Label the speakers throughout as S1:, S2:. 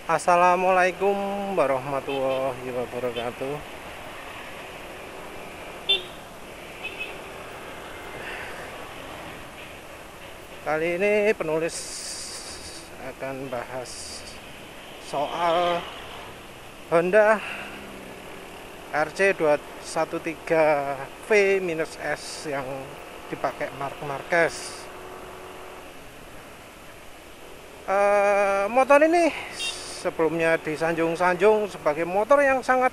S1: Assalamualaikum warahmatullahi wabarakatuh. Kali ini penulis akan bahas soal Honda RC213V-S yang dipakai Marc Marquez. Motor ini sebelumnya disanjung-sanjung sebagai motor yang sangat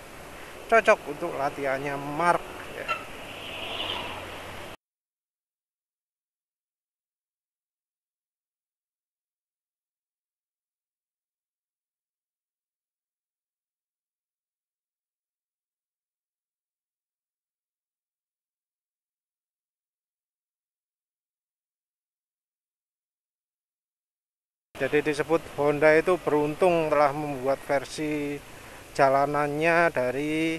S1: cocok untuk latihannya Marc. Jadi disebut Honda itu beruntung telah membuat versi jalanannya dari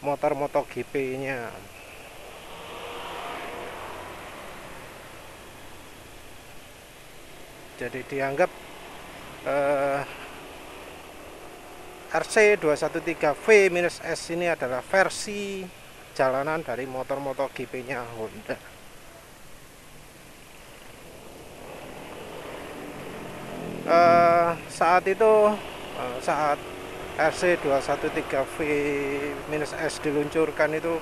S1: motor MotoGP-nya. Jadi dianggap RC213V-S ini adalah versi jalanan dari motor MotoGP-nya Honda. Saat RC213V-S diluncurkan itu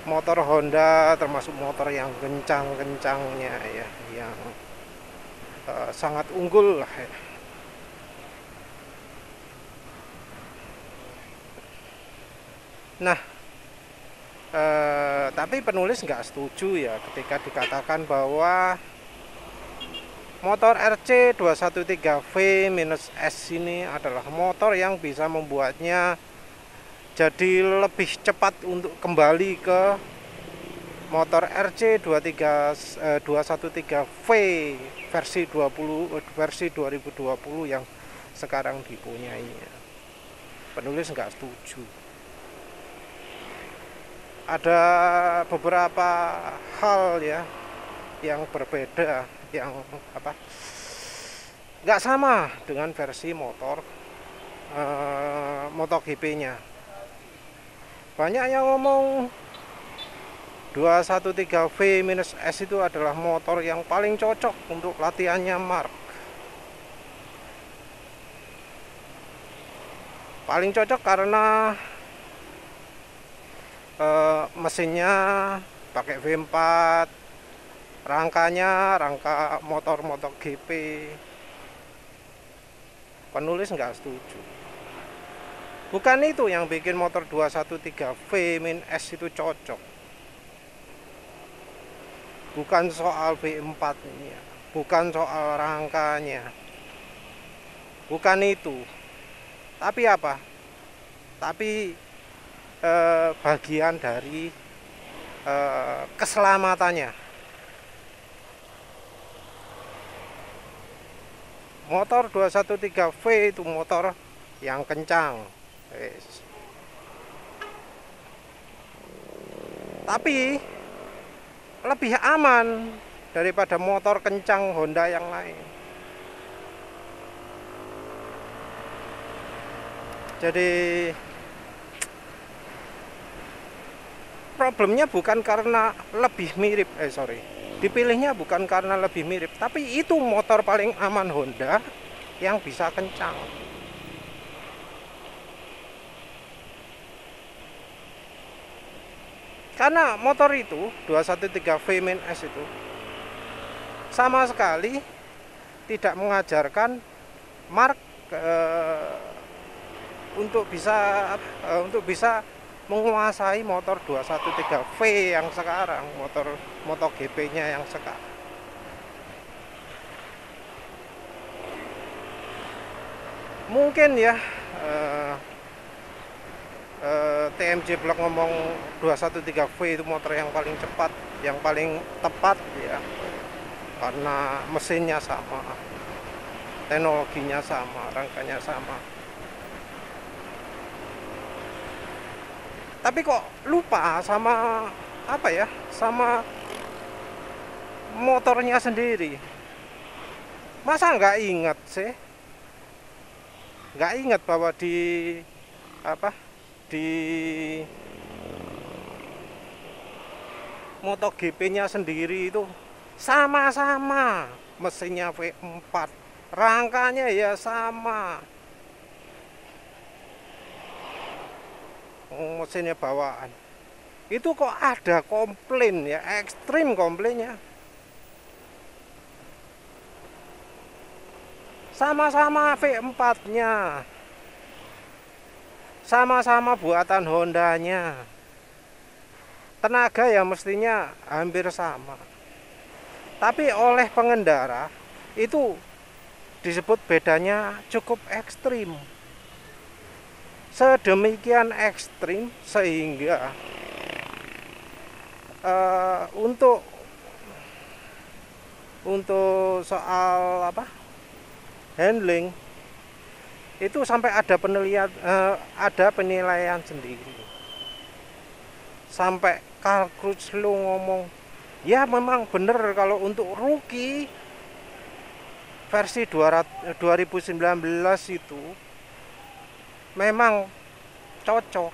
S1: motor Honda termasuk motor yang kencang-kencangnya ya, yang sangat unggul lah ya. Nah, tapi penulis nggak setuju ya ketika dikatakan bahwa motor RC213V-S ini adalah motor yang bisa membuatnya jadi lebih cepat untuk kembali ke motor RC213V versi 2020 yang sekarang dipunyai. Penulis nggak setuju. Ada beberapa hal ya yang berbeda, yang nggak sama dengan versi motor MotoGP-nya. Banyak yang ngomong 213V-S itu adalah motor yang paling cocok untuk latihannya Marc. Paling cocok karena mesinnya pakai V4, rangka motor MotoGP. Penulis nggak setuju. Bukan itu yang bikin motor 213V-S itu cocok. Bukan soal V4 nya, bukan soal rangkanya, bukan itu. Tapi apa? Tapi bagian dari keselamatannya. Motor 213V itu motor yang kencang. Tapi lebih aman daripada motor kencang Honda yang lain. Jadi problemnya bukan karena lebih mirip, dipilihnya bukan karena lebih mirip, tapi itu motor paling aman Honda yang bisa kencang. Karena motor itu 213V-S itu sama sekali tidak mengajarkan Marc untuk bisa menguasai motor 213V yang sekarang, motor MotoGP-nya yang sekarang. Mungkin ya TMJ Blog ngomong 213V itu motor yang paling cepat, yang paling tepat ya, karena mesinnya sama, teknologinya sama, rangkanya sama. Tapi kok lupa sama sama motornya sendiri. Masa nggak ingat sih? nggak ingat bahwa di apa di MotoGP-nya sendiri itu sama-sama mesinnya V4, rangkanya ya sama, mesinnya bawaan. Itu kok ada komplain ya, ekstrim komplainnya. Sama-sama V4-nya, sama-sama buatan Hondanya, tenaga ya mestinya hampir sama, tapi oleh pengendara itu disebut bedanya cukup ekstrim, sedemikian ekstrim sehingga untuk soal handling itu sampai ada penilaian sendiri. Sampai Carl Crutchlow ngomong, ya memang benar kalau untuk rookie versi 2019 itu memang cocok,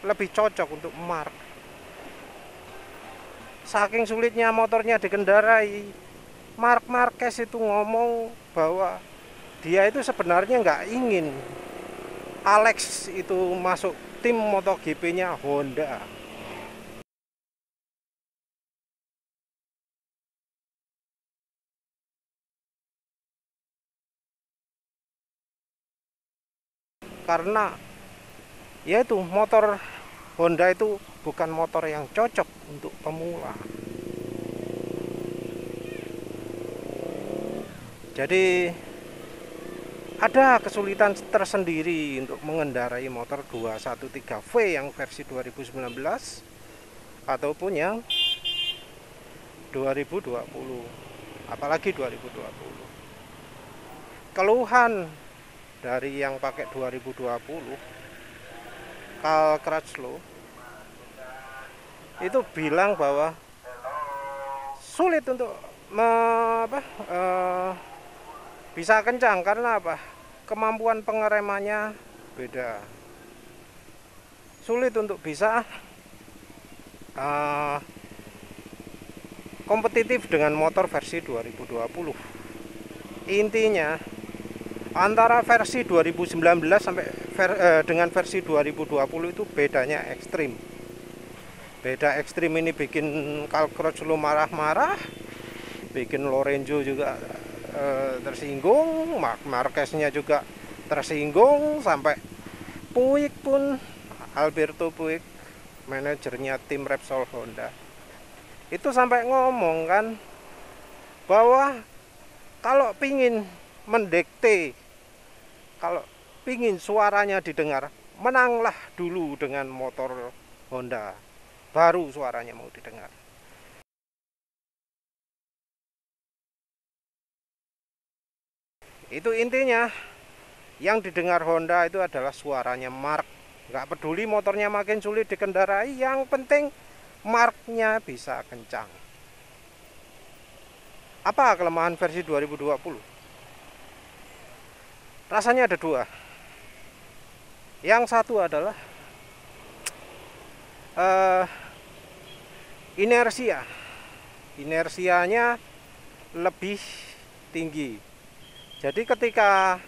S1: lebih cocok untuk Mark. Saking sulitnya motornya dikendarai, Marc Marquez itu ngomong bahwa dia itu sebenarnya nggak ingin Alex itu masuk tim MotoGP-nya Honda. Karena yaitu motor Honda itu bukan motor yang cocok untuk pemula. Jadi ada kesulitan tersendiri untuk mengendarai motor 213V yang versi 2019 ataupun yang 2020, apalagi 2020. Keluhan dari yang pakai 2020, Carl Crutchlow itu bilang bahwa sulit untuk bisa kencang karena kemampuan pengeremannya beda, sulit untuk bisa kompetitif dengan motor versi 2020. Intinya antara versi 2019 sampai dengan versi 2020 itu bedanya ekstrim. Beda ekstrim ini bikin Carl Crutchlow marah-marah, bikin Lorenzo juga tersinggung, Marc Marquez-nya juga tersinggung, sampai Puig pun, Alberto Puig, manajernya tim Repsol Honda, itu sampai ngomong kan bahwa kalau pingin mendikte, kalau pingin suaranya didengar, menanglah dulu dengan motor Honda, baru suaranya mau didengar. Itu intinya, yang didengar Honda itu adalah suaranya Marc. Nggak peduli motornya makin sulit dikendarai, yang penting Marc-nya bisa kencang. Apa kelemahan versi 2020? Rasanya ada dua. Yang satu adalah inersia. Inersianya lebih tinggi. Jadi ketika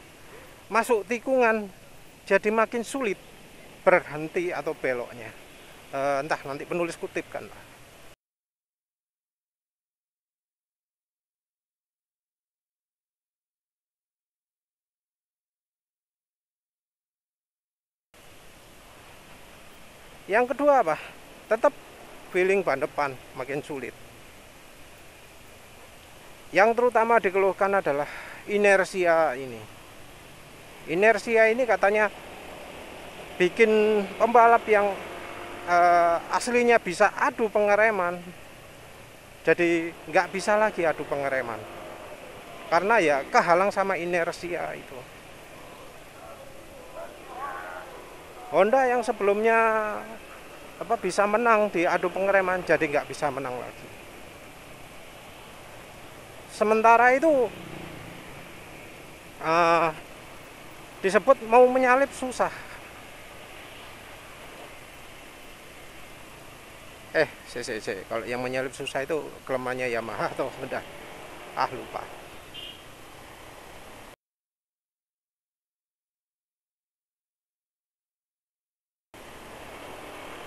S1: masuk tikungan jadi makin sulit berhenti atau beloknya. Entah nanti penulis kutipkan. Yang kedua tetap feeling ban depan makin sulit. Yang terutama dikeluhkan adalah inersia ini. Inersia ini katanya bikin pembalap yang aslinya bisa adu pengereman jadi nggak bisa lagi adu pengereman karena ya kehalang sama inersia itu. Honda yang sebelumnya bisa menang di adu pengereman jadi nggak bisa menang lagi. Sementara itu disebut mau menyalip susah. Kalau yang menyalip susah itu kelemahannya Yamaha atau Honda? Lupa.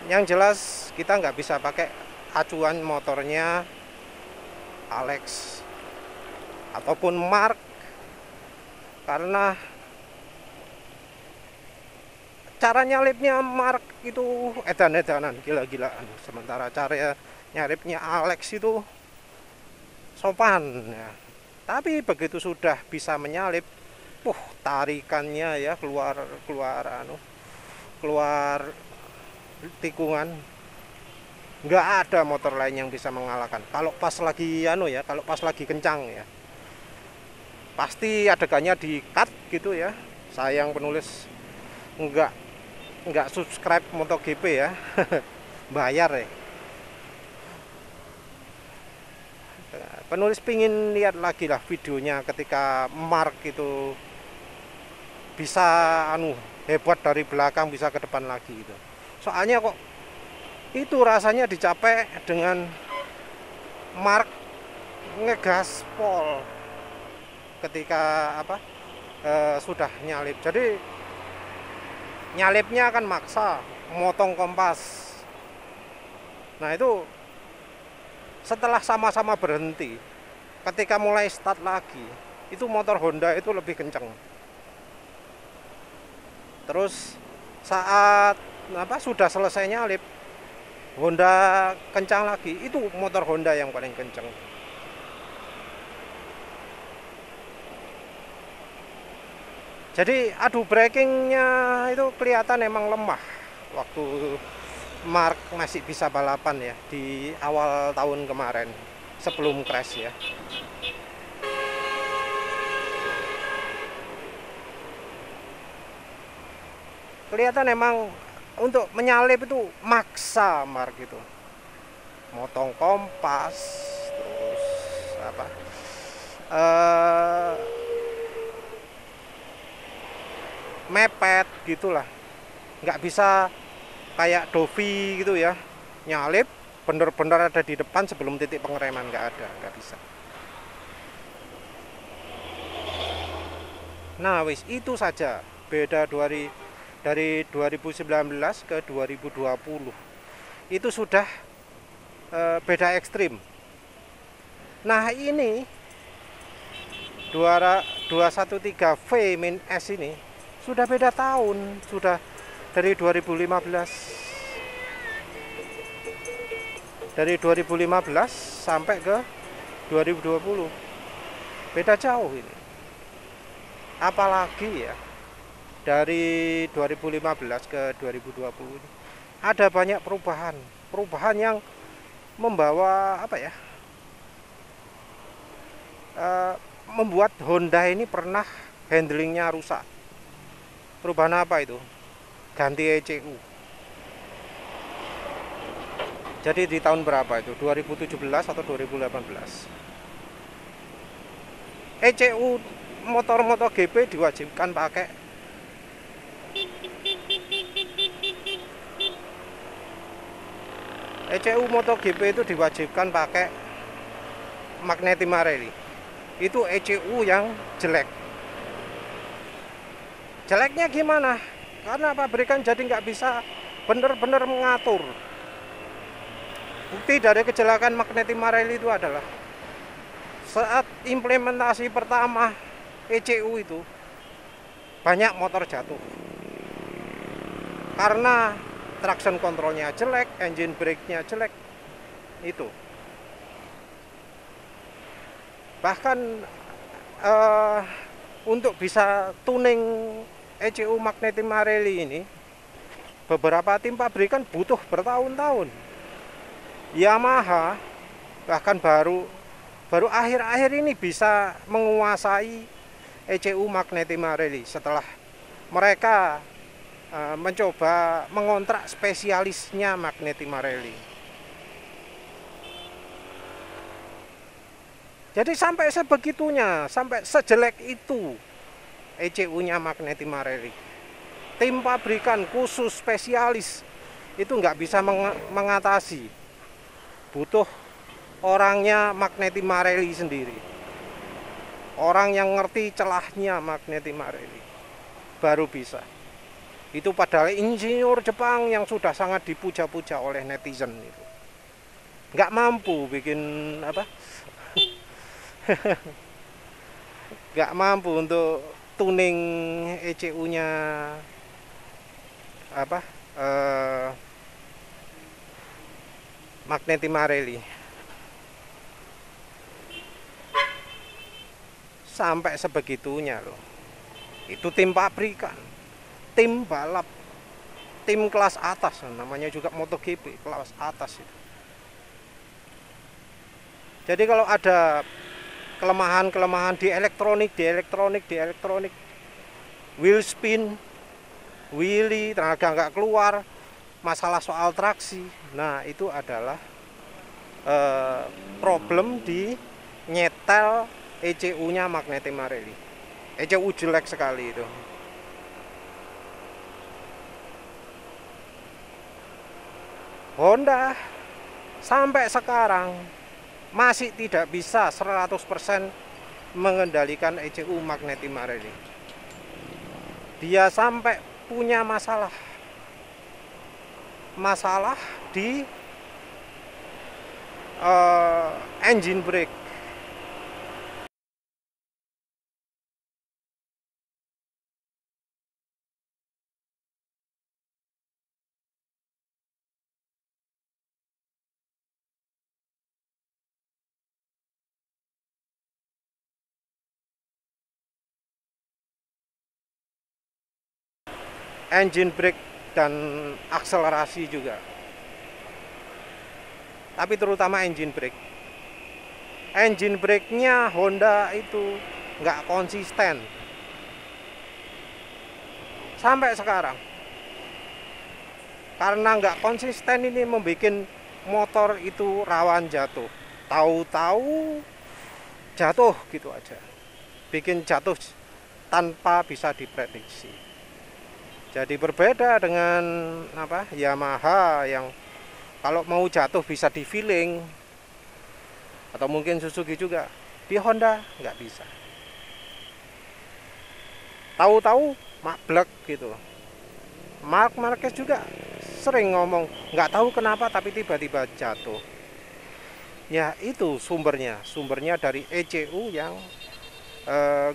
S1: Yang jelas kita nggak bisa pakai acuan motornya Alex ataupun Mark, karena cara nyalipnya Mark itu edan-edanan, gila-gilaan, sementara cara nyalipnya Alex itu sopan ya. Tapi begitu sudah bisa menyalip, tarikannya ya keluar tikungan, nggak ada motor lain yang bisa mengalahkan. Kalau pas lagi kalau pas lagi kencang ya, pasti adegannya di cut gitu ya. Sayang penulis nggak subscribe MotoGP ya. Bayar ya. Penulis pingin lihat lagi lah videonya ketika Mark itu bisa hebat dari belakang bisa ke depan lagi gitu. Soalnya kok itu rasanya dicapai dengan Mark ngegas pol ketika sudah nyalip. Jadi nyalipnya kan maksa, motong kompas. Nah itu setelah sama-sama berhenti, ketika mulai start lagi, itu motor Honda itu lebih kencang. Terus saat sudah selesai nyalip, Honda kencang lagi, itu motor Honda yang paling kencang. Jadi adu brakingnya itu kelihatan emang lemah waktu Mark masih bisa balapan ya di awal tahun kemarin sebelum crash ya. Kelihatan emang untuk menyalip itu maksa Mark itu, motong kompas, terus mepet gitulah, nggak bisa kayak Dovi gitu ya, nyalip bener-bener ada di depan sebelum titik pengereman, nggak bisa. Nah wis itu saja beda dari 2019 ke 2020 itu sudah beda ekstrim. Nah ini 213V Min S ini sudah beda tahun, sudah dari 2015 sampai ke 2020, beda jauh ini. Apalagi ya dari 2015 ke 2020 ini ada banyak perubahan yang membawa membuat Honda ini pernah handlingnya rusak. Perubahan apa itu? Ganti ECU. Jadi di tahun berapa itu? 2017 atau 2018? ECU motor MotoGP diwajibkan pakai ECU MotoGP itu diwajibkan pakai Magneti Marelli. Itu ECU yang jelek. Jeleknya gimana? Karena pabrikan jadi nggak bisa benar-benar mengatur. Bukti dari kejelekan Magneti Marelli itu adalah saat implementasi pertama ECU itu banyak motor jatuh karena traction controlnya jelek, engine brake-nya jelek. Itu bahkan untuk bisa tuning ECU Magneti Marelli ini, beberapa tim pabrikan butuh bertahun-tahun. Yamaha bahkan baru akhir-akhir ini bisa menguasai ECU Magneti Marelli setelah mereka mencoba mengontrak spesialisnya Magneti Marelli. Jadi sampai sebegitunya, sampai sejelek itu ECU-nya Magneti Marelli. Tim pabrikan khusus spesialis itu nggak bisa mengatasi. Butuh orangnya Magneti Marelli sendiri. Orang yang ngerti celahnya Magneti Marelli baru bisa. Itu padahal insinyur Jepang yang sudah sangat dipuja-puja oleh netizen itu. Nggak mampu bikin apa? Nggak mampu untuk tuning ECU-nya apa? Magneti Marelli. Sampai sebegitunya loh. Itu tim pabrikan, tim balap, tim kelas atas, namanya juga MotoGP, kelas atas itu. Jadi kalau ada kelemahan-kelemahan di elektronik, wheel spin, wheelie, tenaga nggak keluar, masalah soal traksi, nah itu adalah problem di nyetel ECU-nya Magneti Marelli. ECU jelek sekali itu. Honda sampai sekarang masih tidak bisa 100% mengendalikan ECU Magneti Marelli. Dia sampai punya masalah di engine brake. Engine brake dan akselerasi juga, tapi terutama engine brake-nya Honda itu nggak konsisten sampai sekarang. Karena nggak konsisten ini membuat motor itu rawan jatuh, tahu-tahu jatuh gitu aja, bikin jatuh tanpa bisa diprediksi. Jadi berbeda dengan Yamaha yang kalau mau jatuh bisa di feeling, atau mungkin Suzuki juga. Di Honda nggak bisa. Tahu-tahu mablek gitu. Marc Marquez juga sering ngomong nggak tahu kenapa tapi tiba-tiba jatuh. Ya itu sumbernya dari ECU yang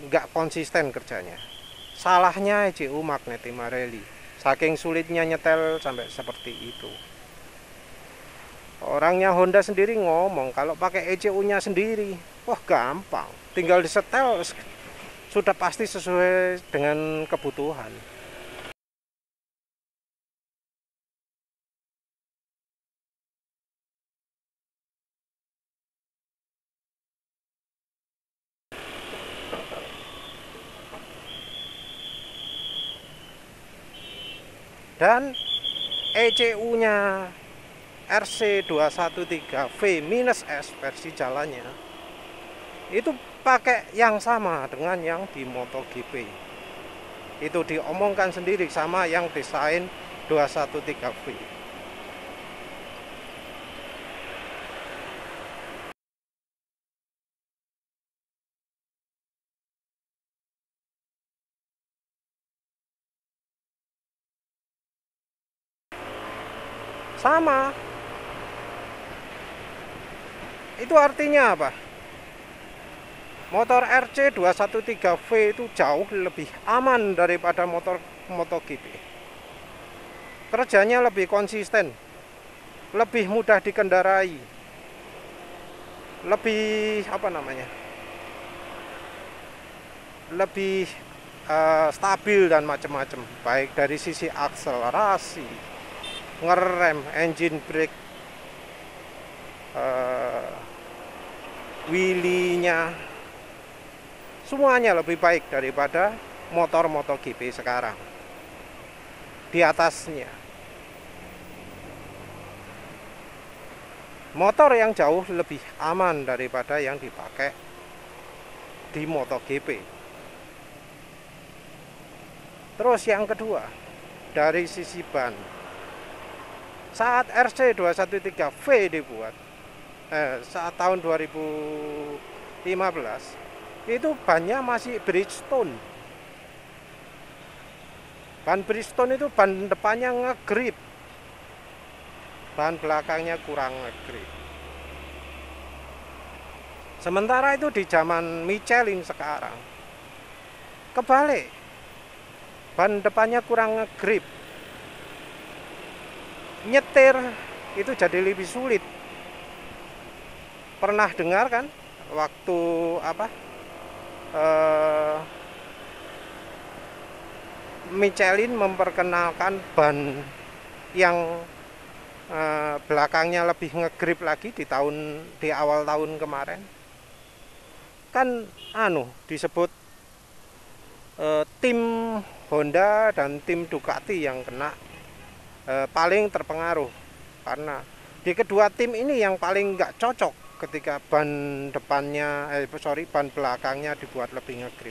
S1: nggak konsisten kerjanya. Salahnya ECU Magneti Marelli, saking sulitnya nyetel sampai seperti itu. Orangnya Honda sendiri ngomong kalau pakai ECU-nya sendiri, wah gampang, tinggal disetel sudah pasti sesuai dengan kebutuhan. Dan ECU-nya RC213V-S versi jalannya itu pakai yang sama dengan yang di MotoGP. Itu diomongkan sendiri sama yang desain 213V. Sama. Itu artinya apa? Motor RC213V itu jauh lebih aman daripada motor MotoGP. Kerjanya lebih konsisten, lebih mudah dikendarai, lebih lebih stabil dan macam-macam, baik dari sisi akselerasi, ngerem, engine brake, wheelie-nya, semuanya lebih baik daripada motor MotoGP sekarang. Di atasnya motor yang jauh lebih aman daripada yang dipakai di MotoGP. Terus yang kedua, dari sisi ban, saat RC213V dibuat saat tahun 2015 itu bannya masih Bridgestone. Ban Bridgestone itu ban depannya ngegrip, ban belakangnya kurang ngegrip. Sementara itu di zaman Michelin sekarang kebalik, ban depannya kurang ngegrip, nyetir itu jadi lebih sulit. Pernah dengar kan waktu Michelin memperkenalkan ban yang belakangnya lebih ngegrip lagi di awal tahun kemarin, kan disebut tim Honda dan tim Ducati yang kena paling terpengaruh, karena di kedua tim ini yang paling nggak cocok ketika ban belakangnya dibuat lebih ngegrip.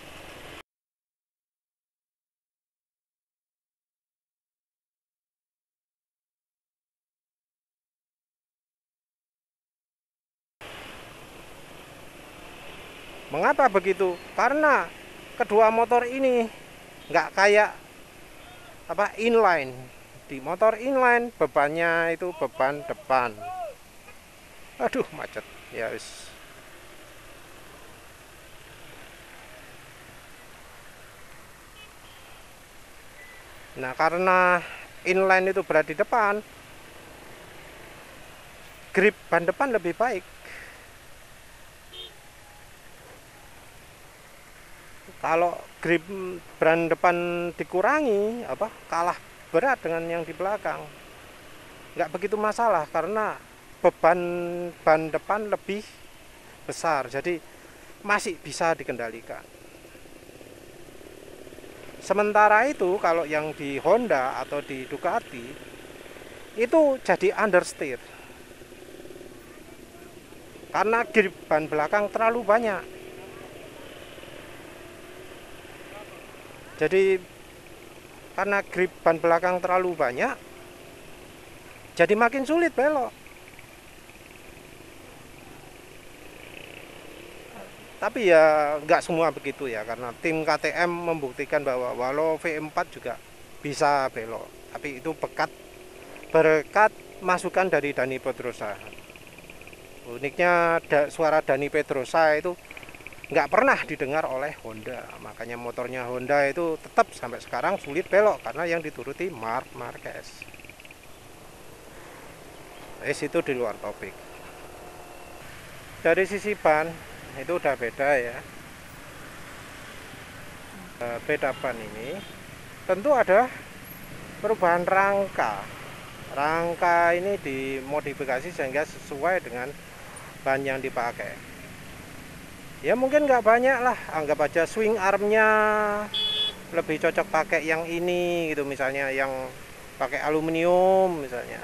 S1: Mengapa begitu? Karena kedua motor ini nggak kayak inline. Di motor inline bebannya itu beban depan. Aduh, macet. Ya wis. Nah, karena inline itu berada di depan, grip ban depan lebih baik. Kalau grip ban depan dikurangi, kalah berat dengan yang di belakang. Nggak begitu masalah karena beban ban depan lebih besar, jadi masih bisa dikendalikan. Sementara itu kalau yang di Honda atau di Ducati itu jadi understeer karena grip ban belakang terlalu banyak. Jadi karena grip ban belakang terlalu banyak, jadi makin sulit belok. Tapi ya nggak semua begitu ya, karena tim KTM membuktikan bahwa walau V4 juga bisa belok. Tapi itu berkat masukan dari Dani Pedrosa. Uniknya suara Dani Pedrosa itu nggak pernah didengar oleh Honda, makanya motornya Honda itu tetap sampai sekarang sulit belok karena yang dituruti Marc Marquez. Itu di luar topik. Dari sisi ban itu udah beda ya. Beda ban ini tentu ada perubahan rangka. Rangka ini dimodifikasi sehingga sesuai dengan ban yang dipakai. Ya mungkin nggak banyak lah, anggap aja swing armnya lebih cocok pakai yang ini gitu, misalnya yang pakai aluminium misalnya.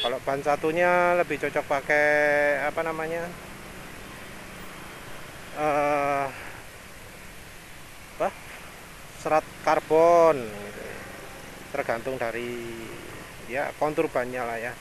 S1: Kalau ban satunya lebih cocok pakai serat karbon gitu. Tergantung dari ya kontur bannya lah ya.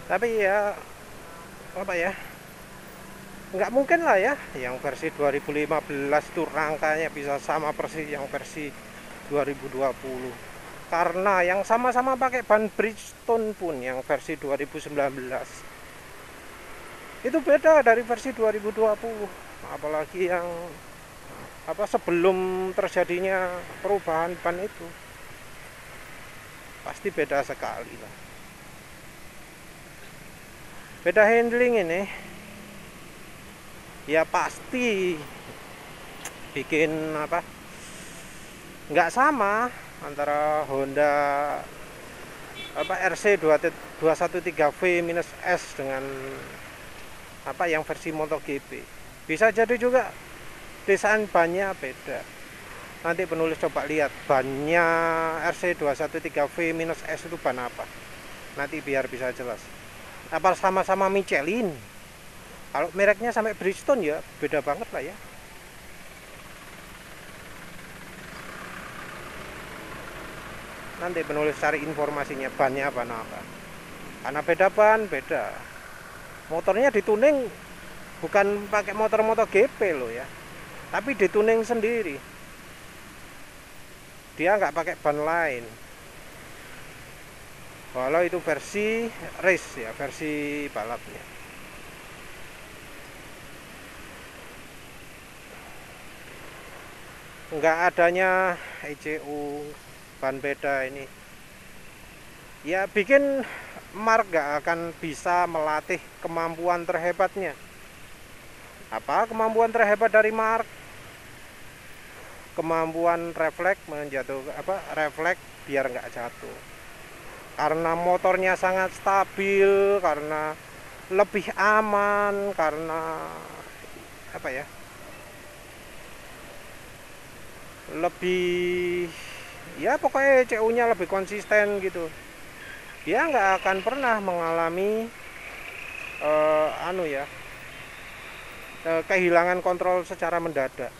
S1: Tapi ya nggak mungkin lah ya yang versi 2015 itu rangkanya bisa sama persis yang versi 2020, karena yang sama-sama pakai ban Bridgestone pun yang versi 2019 itu beda dari versi 2020, apalagi yang sebelum terjadinya perubahan ban itu pasti beda sekali lah. Beda handling ini ya pasti bikin nggak sama antara Honda RC213V-S dengan yang versi MotoGP. Bisa jadi juga desain bannya beda. Nanti penulis coba lihat bannya RC213V-S itu ban apa. Nanti biar bisa jelas. Apa sama-sama Michelin? Kalau mereknya sampai Bridgestone ya beda banget lah ya. Nanti penulis cari informasinya bannya ban apa. Karena beda ban, beda. Motornya dituning bukan pakai motor-motor GP loh ya. Tapi dituning sendiri. Dia nggak pakai ban lain. Walau itu versi race ya, versi balapnya. Nggak adanya ECU ban beda ini ya bikin Mark nggak akan bisa melatih kemampuan terhebatnya. Apa kemampuan terhebat dari Mark? Kemampuan refleks refleks biar nggak jatuh. Karena motornya sangat stabil, karena lebih aman, karena apa ya? Lebih ya pokoknya ECU-nya lebih konsisten gitu. Dia nggak akan pernah mengalami kehilangan kontrol secara mendadak.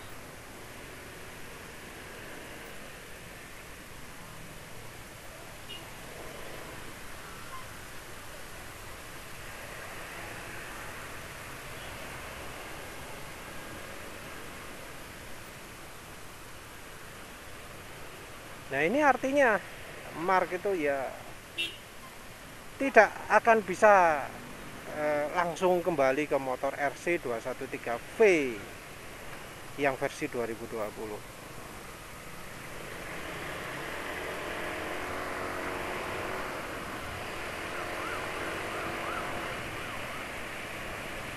S1: Nah ini artinya Mark itu ya tidak akan bisa langsung kembali ke motor RC213V yang versi 2020.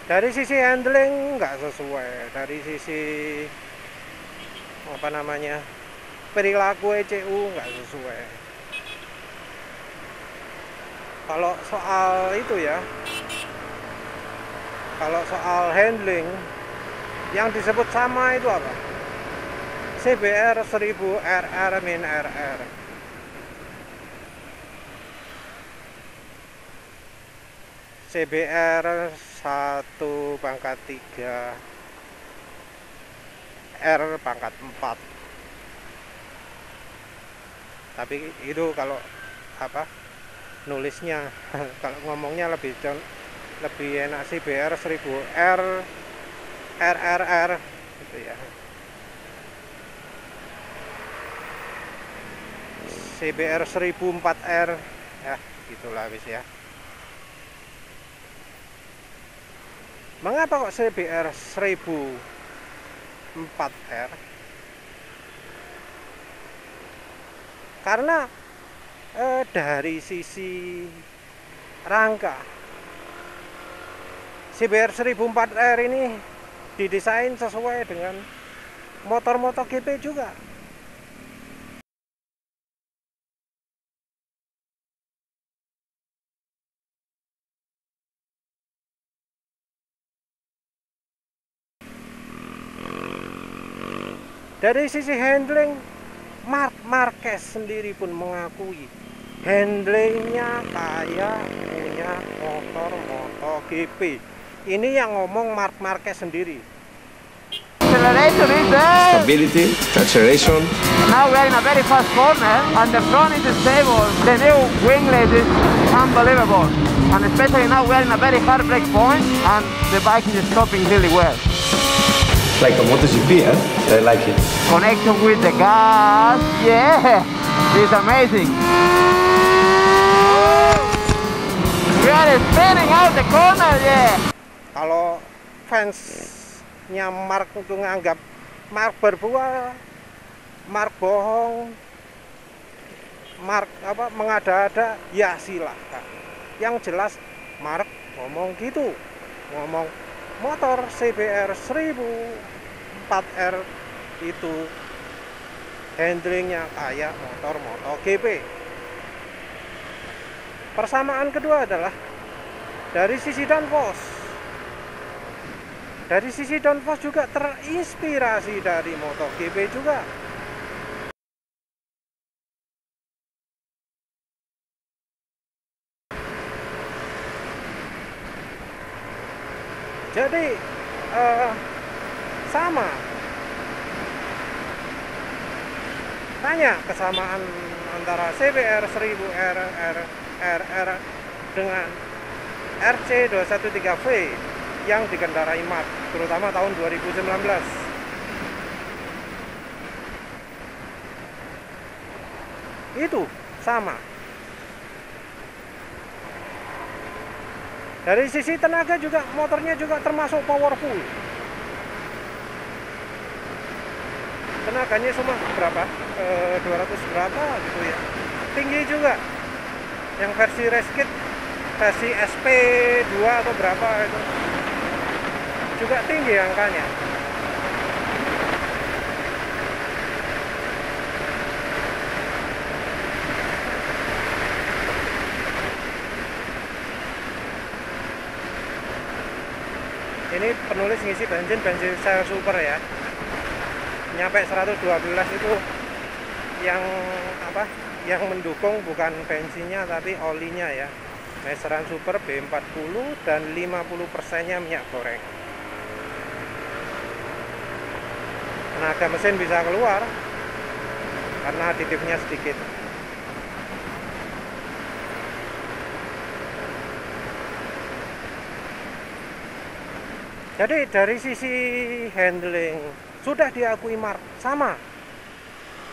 S1: Dari sisi handling nggak sesuai, dari sisi perilaku ECU nggak sesuai. Kalau soal itu ya, kalau soal handling yang disebut sama itu apa? CBR 1000 RR min RR. CBR 1/3 R pangkat 4. Tapi itu kalau nulisnya kalau ngomongnya lebih enak CBR 1000 R RRR gitu ya. CBR 1004R ya gitulah habis ya. Mengapa kok CBR 1004R? Karena dari sisi rangka CBR 1004R ini didesain sesuai dengan motor-motor GP juga. Dari sisi handling, Marc Marquez sendiri pun mengakui handlingnya kayak punya motor MotoGP. Ini yang ngomong Marc Marquez sendiri.
S2: Acceleration is there.
S3: Stability, acceleration.
S2: Now we are in a very fast corner and the front is stable. The new winglet is unbelievable. And especially now we are in a very hard brake point and the bike is stopping really well.
S3: Like a MotoGP, I like it.
S2: Connection with the gas, yeah, it's amazing. We are spinning out the corner, yeah.
S1: Kalau fansnya Mark itu nganggap Mark berbuah, Mark bohong, Mark mengada-ada, ya silahkan. Yang jelas Mark ngomong gitu, ngomong motor CBR 1004R itu handlingnya kayak motor MotoGP. Persamaan kedua adalah dari sisi downforce. Dari sisi downforce juga terinspirasi dari MotoGP juga. Jadi sama. Tanya kesamaan antara CBR 1000 RR dengan RC 213V yang dikendarai Mark, terutama tahun 2019. Itu sama. Dari sisi tenaga juga motornya juga termasuk powerful. Tenaganya cuma berapa? 200 berapa gitu ya. Tinggi juga. Yang versi race kit, versi SP2 atau berapa itu. Juga tinggi angkanya. Ini penulis ngisi bensin sel super ya, nyampe 112 itu yang apa, yang mendukung bukan bensinnya tapi olinya ya. Meseran super B40 dan 50%-nya minyak goreng. Tenaga mesin bisa keluar karena aditifnya sedikit. Jadi dari sisi handling sudah diakui Mark sama.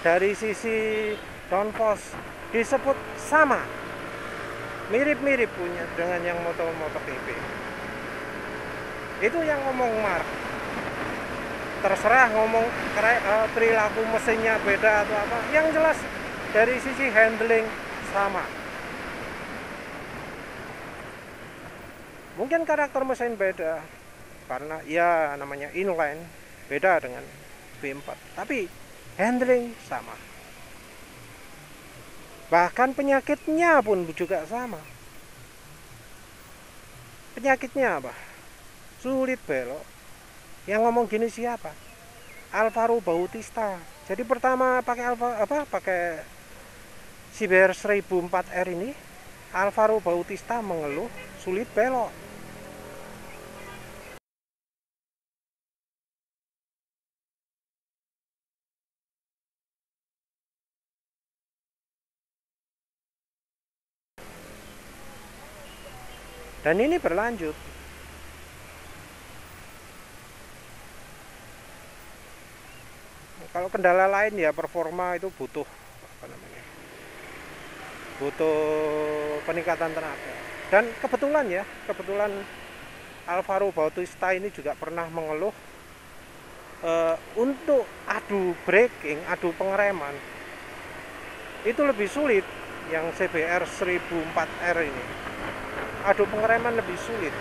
S1: Dari sisi downforce disebut sama. Mirip-mirip punya dengan yang MotoGP. Itu yang ngomong Mark. Terserah ngomong perilaku mesinnya beda atau apa. Yang jelas dari sisi handling sama. Mungkin karakter mesin beda. Karena ya namanya inline, beda dengan B4, tapi handling sama. Bahkan penyakitnya pun juga sama. Penyakitnya apa? Sulit belok. Yang ngomong gini siapa? Alvaro Bautista. Jadi pertama pakai pakai CBR 1004R ini, Alvaro Bautista mengeluh sulit belok. Dan ini berlanjut. Kalau kendala lain ya performa itu butuh apa namanya? Butuh peningkatan tenaga. Dan kebetulan Alvaro Bautista ini juga pernah mengeluh untuk adu braking, adu pengereman itu lebih sulit yang CBR 1004R ini. Adu pengereman lebih sulit.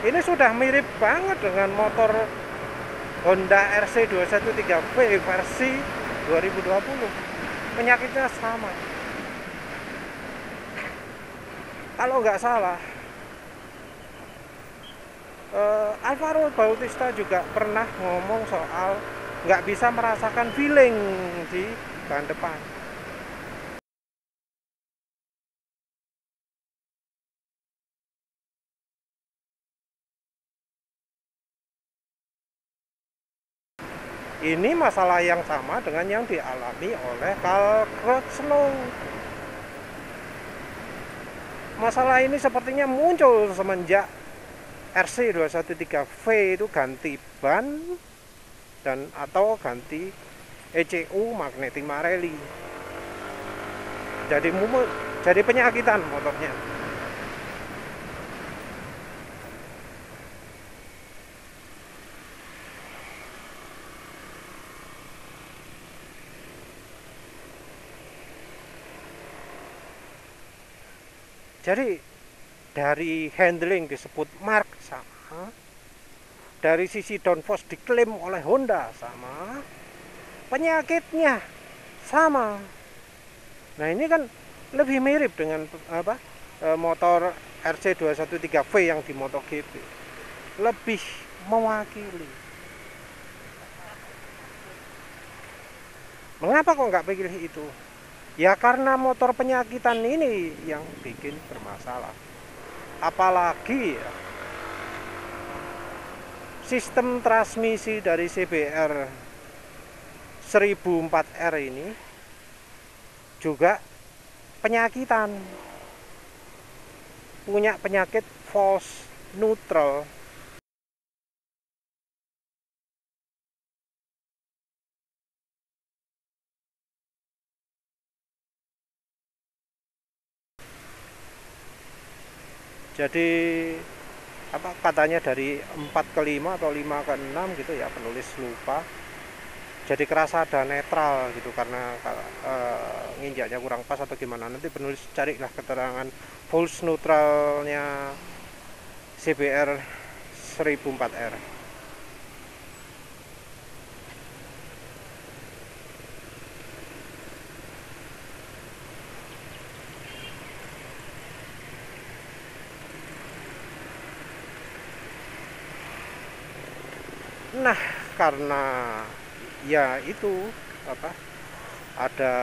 S1: Ini sudah mirip banget dengan motor Honda RC 213V versi 2020. Penyakitnya sama. Kalau nggak salah, Alvaro Bautista juga pernah ngomong soal nggak bisa merasakan feeling di ban depan. Ini masalah yang sama dengan yang dialami oleh Carl Crutchlow. Masalah ini sepertinya muncul semenjak RC 213V itu ganti ban dan atau ganti ECU Magneti Marelli. Jadi penyakitan motornya. Jadi dari handling disebut Mark sama, dari sisi downforce diklaim oleh Honda sama, penyakitnya sama. Nah ini kan lebih mirip dengan motor RC 213V yang di MotoGP, lebih mewakili. Mengapa kok nggak pilih itu? Ya karena motor penyakitan ini yang bikin bermasalah. Apalagi ya, sistem transmisi dari CBR 1004R ini juga penyakitan, punya penyakit false neutral. Jadi apa katanya dari 4 ke 5 atau 5 ke 6 gitu ya, penulis lupa. Jadi kerasa ada netral gitu karena nginjaknya kurang pas atau gimana. Nanti penulis carilah keterangan false neutralnya CBR 1004R. Nah, karena ya itu apa, ada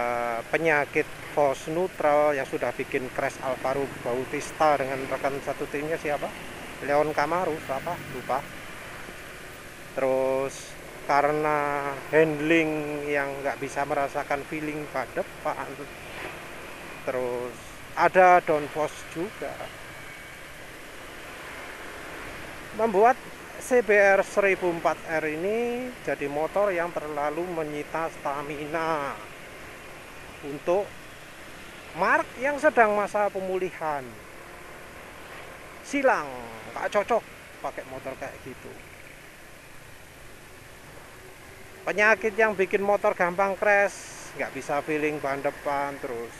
S1: penyakit false neutral yang sudah bikin crash Alvaro Bautista dengan rekan satu timnya siapa? Leon Camaru, apa? Lupa. Terus karena handling yang nggak bisa merasakan feeling pada depan. Terus ada downforce juga. Membuat CBR 1004R ini jadi motor yang terlalu menyita stamina untuk Mark yang sedang masa pemulihan. Silang, nggak cocok pakai motor kayak gitu. Penyakit yang bikin motor gampang crash, nggak bisa feeling ban depan, terus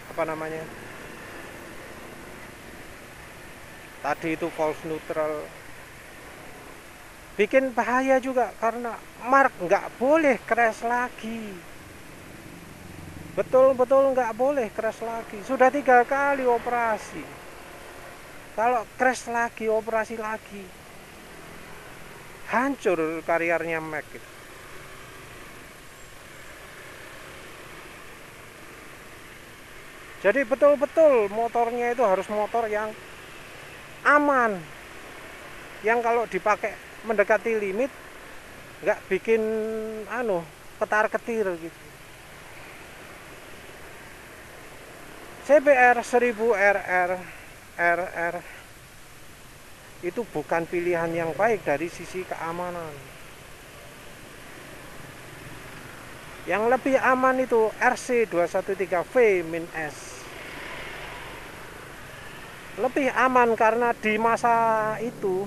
S1: apa namanya? Tadi itu false neutral, bikin bahaya juga karena Mark nggak boleh crash lagi, betul-betul nggak boleh crash lagi. Sudah 3 kali operasi, kalau crash lagi, operasi lagi, hancur karirnya Mac. Jadi betul-betul motornya itu harus motor yang aman, yang kalau dipakai mendekati limit nggak bikin ketar-ketir gitu. CBR 1000RR itu bukan pilihan yang baik dari sisi keamanan. Yang lebih aman itu RC213V-S. Lebih aman karena di masa itu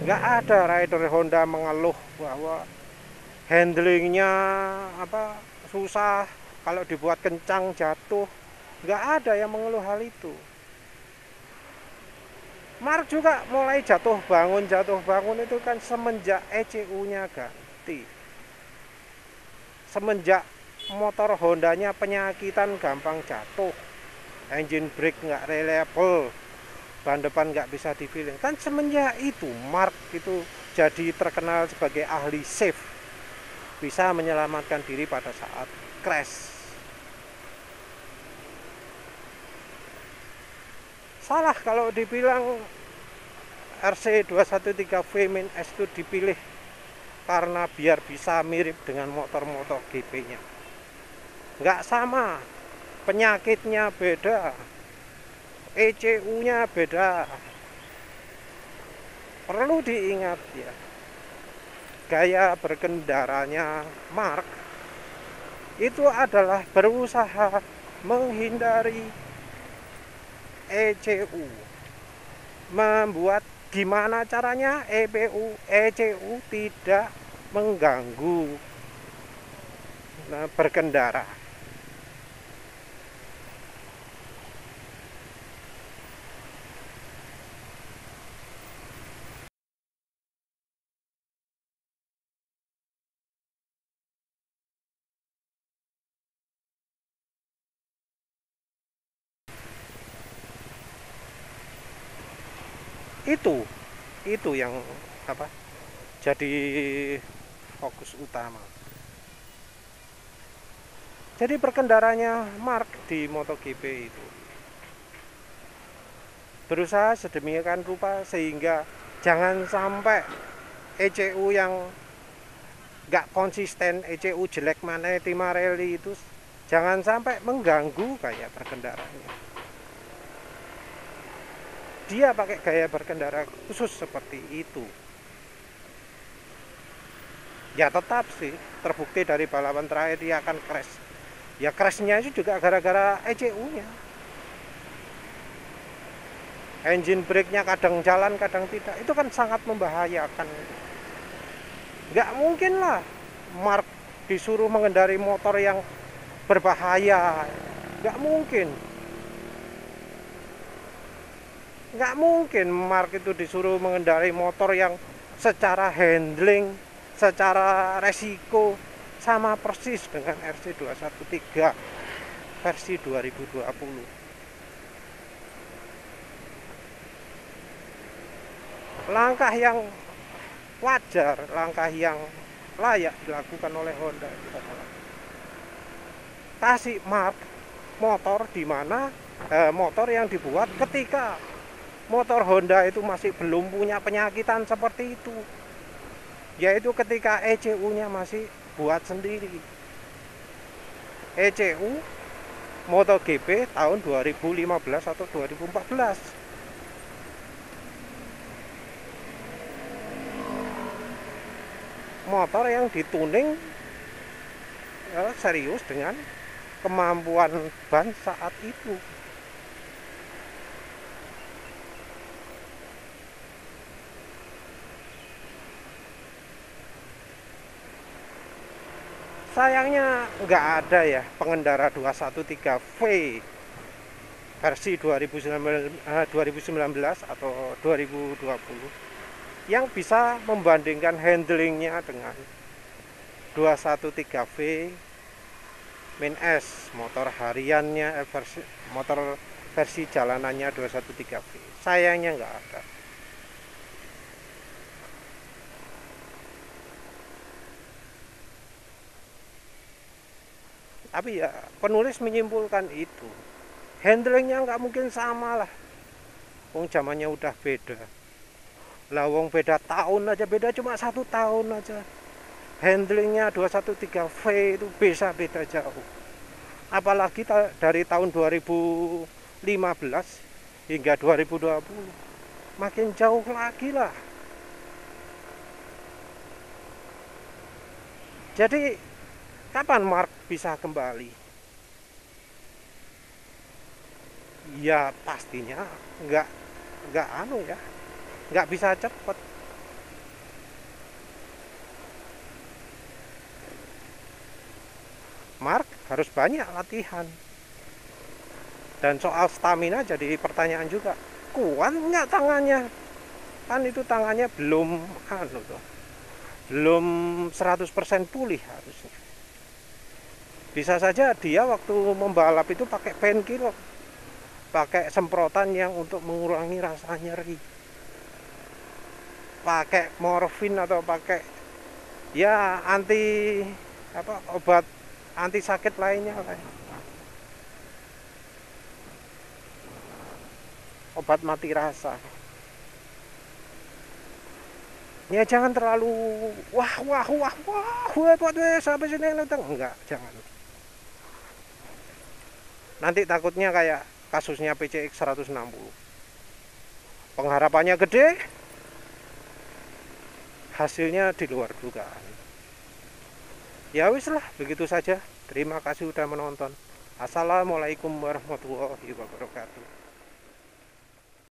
S1: nggak ada rider Honda mengeluh bahwa handlingnya susah, kalau dibuat kencang jatuh. Nggak ada yang mengeluh hal itu. Mark juga mulai jatuh bangun itu kan semenjak ECU-nya ganti, semenjak motor Hondanya penyakitan, gampang jatuh, engine brake nggak reliable, ban depan nggak bisa di-feeling. Kan semenjak itu Mark itu jadi terkenal sebagai ahli safe, bisa menyelamatkan diri pada saat crash. Salah kalau dibilang RC213V-S itu dipilih karena biar bisa mirip dengan motor-motor GP-nya. Nggak sama, penyakitnya beda, ECU-nya beda. Perlu diingat ya, gaya berkendaranya Mark itu adalah berusaha menghindari ECU, membuat gimana caranya ECU tidak mengganggu berkendara. Itu yang apa jadi fokus utama. Jadi perkendaranya Mark di MotoGP itu berusaha sedemikian rupa sehingga jangan sampai ECU yang nggak konsisten, ECU jelek mana Timarelli itu jangan sampai mengganggu gaya berkendaranya. Dia pakai gaya berkendara khusus seperti itu. Ya tetap sih terbukti dari balapan terakhir dia akan crash. Ya crashnya itu juga gara-gara ECU-nya. Engine brake-nya kadang jalan, kadang tidak. Itu kan sangat membahayakan. Nggak mungkin lah Mark disuruh mengendari motor yang berbahaya. Nggak mungkin. Nggak mungkin Mark itu disuruh mengendari motor yang secara handling, secara resiko sama persis dengan RC213 versi 2020. Langkah yang wajar, langkah yang layak dilakukan oleh Honda itu adalah kasih Mark motor di mana motor yang dibuat ketika motor Honda itu masih belum punya penyakitan seperti itu, yaitu ketika ECU-nya masih buat sendiri. ECU MotoGP tahun 2015 atau 2014. Motor yang dituning serius dengan kemampuan ban saat itu. Sayangnya nggak ada ya pengendara 213V versi 2019 atau 2020 yang bisa membandingkan handlingnya dengan 213V Min S, motor hariannya motor versi jalanannya 213V. Sayangnya nggak ada. Tapi ya penulis menyimpulkan itu handlingnya nggak mungkin sama lah. Wong zamannya udah beda. Lah wong beda tahun aja, beda cuma 1 tahun aja. Handlingnya 213V itu bisa beda jauh. Apalagi dari tahun 2015 hingga 2020 makin jauh lagi lah. Jadi kapan Mark bisa kembali? Ya pastinya nggak bisa cepat. Mark harus banyak latihan. Dan soal stamina jadi pertanyaan juga. Kuat nggak tangannya? Kan itu tangannya belum belum 100% pulih harusnya. Bisa saja dia waktu membalap itu pakai painkiller, pakai semprotan yang untuk mengurangi rasa nyeri, pakai morfin atau pakai ya obat anti sakit lainnya lah. Obat mati rasa. Ya jangan terlalu wah sampai sini enggak, jangan. Nanti takutnya kayak kasusnya PCX 160. Pengharapannya gede, hasilnya di luar dugaan. Ya wis lah, begitu saja. Terima kasih sudah menonton. Assalamualaikum warahmatullahi wabarakatuh.